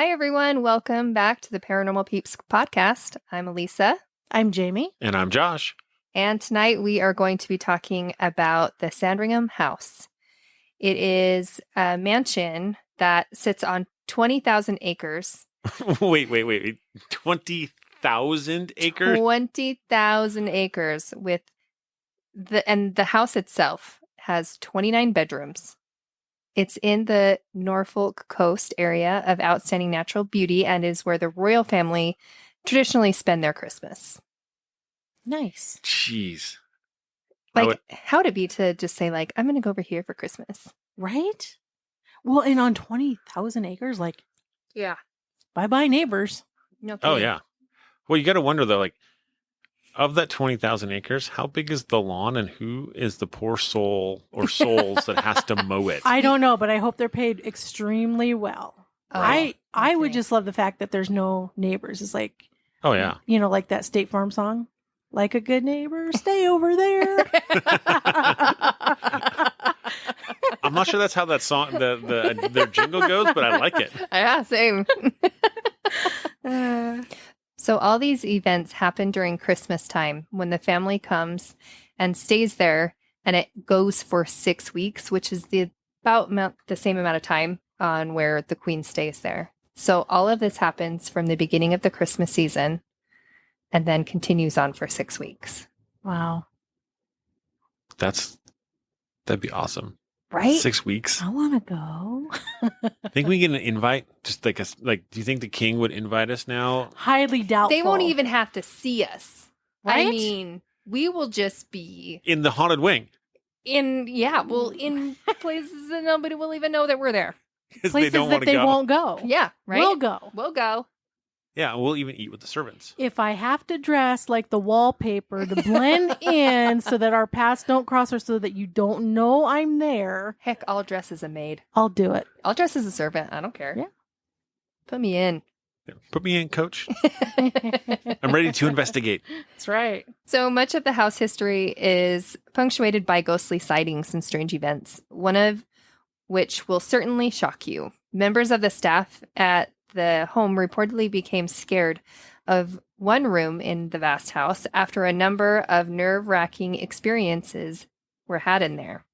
Hi, everyone. Welcome back to the Paranormal Peeps podcast. I'm Elisa. I'm Jamie. And I'm Josh. And tonight we are going to be talking about the Sandringham house. It is a mansion that sits on 20,000 acres. Wait. 20,000 acres? 20,000 acres and the house itself has 29 bedrooms. It's in the Norfolk coast area of outstanding natural beauty and is where the royal family traditionally spend their Christmas. Nice. Jeez. How'd it be to just say, I'm going to go over here for Christmas? Right? Well, and on 20,000 acres, Yeah. bye-bye neighbors. No Oh, kidding. yeah. Well, you got to wonder, though, of that 20,000 acres, how big is the lawn and who is the poor soul or souls that has to mow it? I don't know, but I hope they're paid extremely well. Right. I would just love the fact that there's no neighbors. It's like, Oh, yeah. like that State Farm song. Like a good neighbor, stay over there. I'm not sure that's how that song, their jingle goes, but I like it. Yeah, same. So all these events happen during Christmas time when the family comes and stays there, and it goes for 6 weeks, which is the same amount of time on where the queen stays there. So all of this happens from the beginning of the Christmas season and then continues on for 6 weeks. Wow. That'd be awesome. Right? 6 weeks. I want to go. Think we get an invite? Just do you think the king would invite us now? Highly doubtful. They won't even have to see us. Right? I mean, we will just be In the haunted wing. in places that nobody will even know that we're there. Because Places they don't that want to they go. won't go. Yeah, right? We'll go. We'll go. Yeah, we'll even eat with the servants. If I have to dress like the wallpaper to blend in so that our paths don't cross or so that you don't know I'm there, Heck, I'll dress as a maid. I'll do it. I'll dress as a servant. I don't care. Yeah. Put me in. Put me in, coach. I'm ready to investigate. That's right. So much of the house history is punctuated by ghostly sightings and strange events, one of which will certainly shock you. Members of the staff at the home reportedly became scared of one room in the vast house after a number of nerve-wracking experiences were had in there.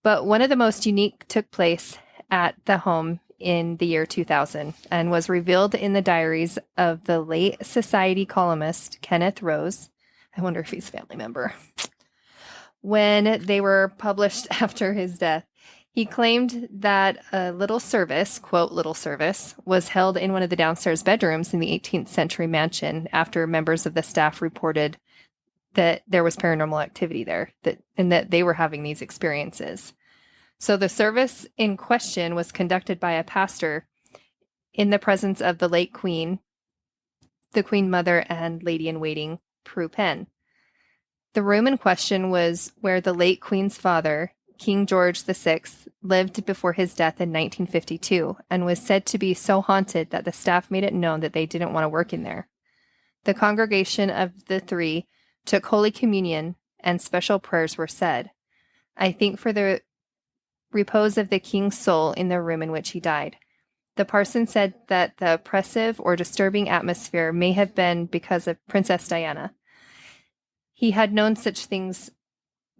But one of the most unique took place at the home in the year 2000 and was revealed in the diaries of the late Society columnist Kenneth Rose. I wonder if he's a family member. When they were published after his death, he claimed that a little service, quote, little service, was held in one of the downstairs bedrooms in the 18th century mansion after members of the staff reported that there was paranormal activity there and that they were having these experiences. So the service in question was conducted by a pastor in the presence of the late queen, the queen mother, and lady-in-waiting, Prue Penn. The room in question was where the late queen's father, King George VI, lived before his death in 1952 and was said to be so haunted that the staff made it known that they didn't want to work in there. The congregation of the three took Holy Communion and special prayers were said, I think for the repose of the king's soul in the room in which he died. The parson said that the oppressive or disturbing atmosphere may have been because of Princess Diana. He had known such things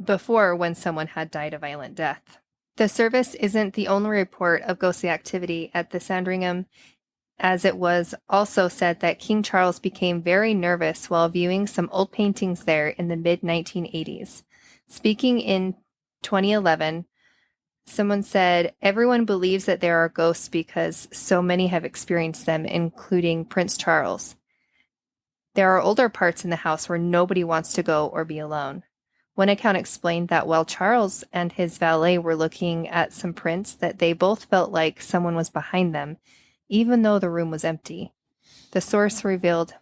before when someone had died a violent death. The service isn't the only report of ghostly activity at the Sandringham, as it was also said that King Charles became very nervous while viewing some old paintings there in the mid-1980s. Speaking in 2011, someone said, everyone believes that there are ghosts because so many have experienced them, including Prince Charles. There are older parts in the house where nobody wants to go or be alone. One account explained that while Charles and his valet were looking at some prints, that they both felt like someone was behind them, even though the room was empty. The source revealed,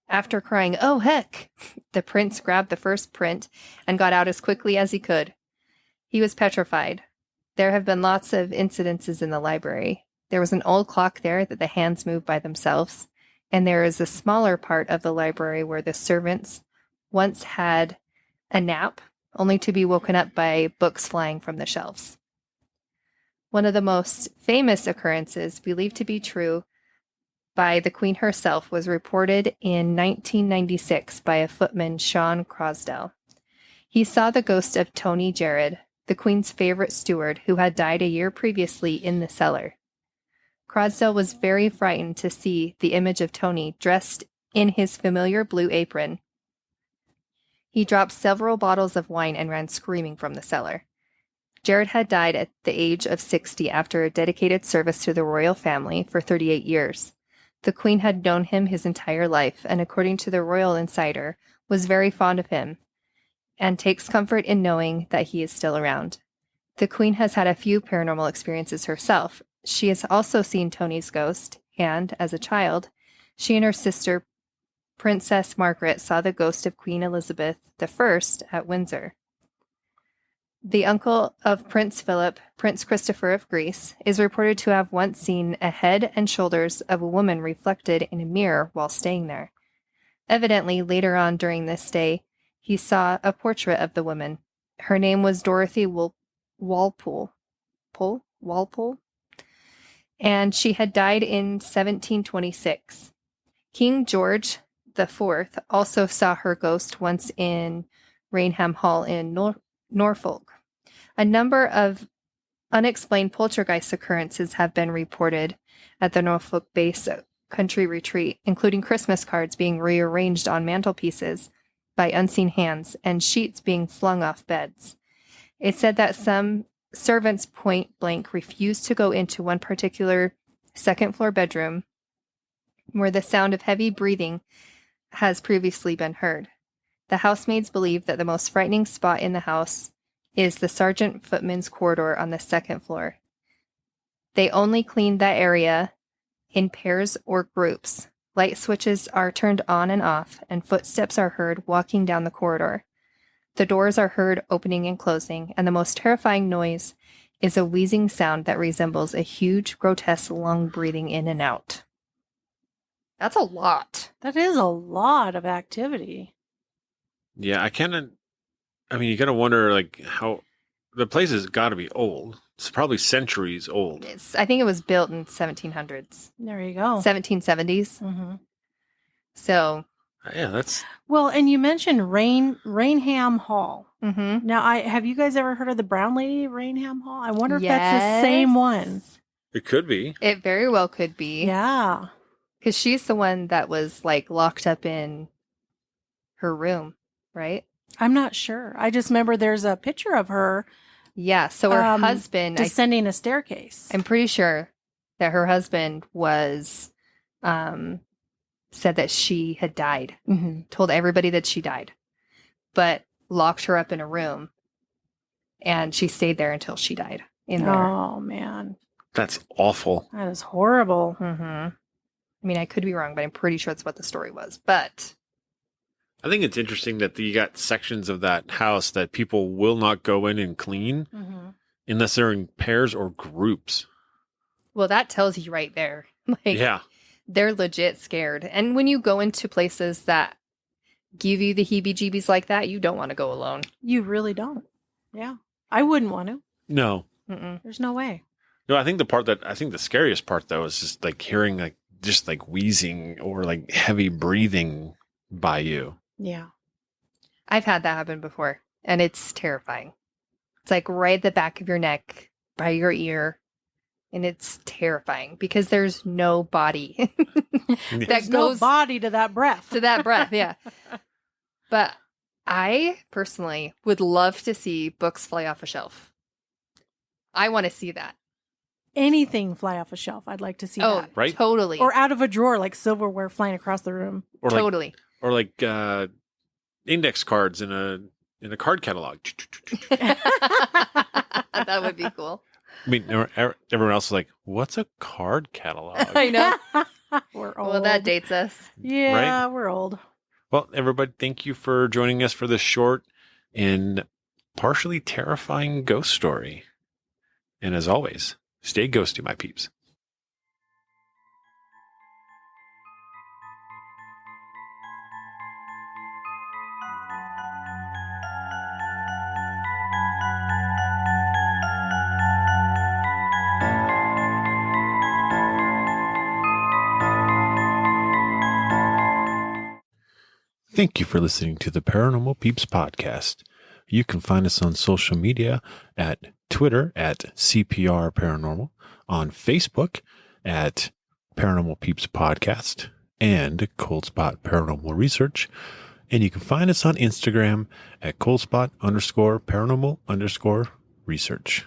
after crying, "Oh, heck!" the prince grabbed the first print and got out as quickly as he could. He was petrified. There have been lots of incidences in the library. There was an old clock there that the hands moved by themselves, and there is a smaller part of the library where the servants once had a nap, only to be woken up by books flying from the shelves. One of the most famous occurrences, believed to be true by the Queen herself, was reported in 1996 by a footman, Sean Crosdell. He saw the ghost of Tony Jared, the Queen's favorite steward, who had died a year previously in the cellar. Crosdell was very frightened to see the image of Tony dressed in his familiar blue apron. He dropped several bottles of wine and ran screaming from the cellar. Jared had died at the age of 60 after a dedicated service to the royal family for 38 years. The Queen had known him his entire life, and according to the royal insider, was very fond of him, and takes comfort in knowing that he is still around. The Queen has had a few paranormal experiences herself. She has also seen Tony's ghost, and, as a child, she and her sister, Princess Margaret, saw the ghost of Queen Elizabeth I at Windsor. The uncle of Prince Philip, Prince Christopher of Greece, is reported to have once seen a head and shoulders of a woman reflected in a mirror while staying there. Evidently, later on during this stay, he saw a portrait of the woman. Her name was Dorothy Walpole, and she had died in 1726. King George IV also saw her ghost once in Rainham Hall in Norfolk. A number of unexplained poltergeist occurrences have been reported at the Norfolk Base Country Retreat, including Christmas cards being rearranged on mantelpieces by unseen hands and sheets being flung off beds. It said that some servants point blank refused to go into one particular second-floor bedroom where the sound of heavy breathing has previously been heard. The housemaids believe that the most frightening spot in the house is the sergeant footman's corridor on the second floor. They only clean that area in pairs or groups. Light switches are turned on and off, and footsteps are heard walking down the corridor. The doors are heard opening and closing, and the most terrifying noise is a wheezing sound that resembles a huge, grotesque lung breathing in and out. That's a lot. That is a lot of activity. Yeah, you gotta wonder, like, how the place has got to be old. It's probably centuries old. I think it was built in 1700s. There you go. 1770s. Mm-hmm. So. Yeah, that's. Well, and you mentioned Rainham Hall. Mm-hmm. Now, have you guys ever heard of the Brown Lady Rainham Hall? I wonder if that's the same one. It could be. It very well could be. Yeah. Because she's the one that was, like, locked up in her room, right? I'm not sure. I just remember there's a picture of her. Yeah, so her husband... descending a staircase. I'm pretty sure that her husband was... said that she had died. Mm-hmm. Told everybody that she died. But locked her up in a room. And she stayed there until she died in there. Oh, man. That's awful. That is horrible. Mm-hmm. I mean, I could be wrong, but I'm pretty sure that's what the story was. But... I think it's interesting that you got sections of that house that people will not go in and clean unless they're in pairs or groups. Well, that tells you right there. Like, yeah. They're legit scared. And when you go into places that give you the heebie-jeebies like that, you don't want to go alone. You really don't. Yeah. I wouldn't want to. No. Mm-mm. There's no way. No, I think the scariest part, though, is just like hearing just wheezing or like heavy breathing by you. Yeah. I've had that happen before, and it's terrifying. It's like right at the back of your neck, by your ear, and it's terrifying because there's no body There's no body to that breath. To that breath, yeah. But I personally would love to see books fly off a shelf. I want to see that. Anything fly off a shelf. I'd like to see that. Right? Totally. Or out of a drawer, like silverware flying across the room. Or totally. Or index cards in a card catalog. That would be cool. I mean, everyone else is like, what's a card catalog? I know. We're old. Well, that dates us. Yeah, right? We're old. Well, everybody, thank you for joining us for this short and partially terrifying ghost story. And as always, stay ghosty, my peeps. Thank you for listening to the Paranormal Peeps podcast. You can find us on social media at Twitter at CPR Paranormal, on Facebook at Paranormal Peeps Podcast and Cold Spot Paranormal Research. And you can find us on Instagram at coldspot_paranormal_research.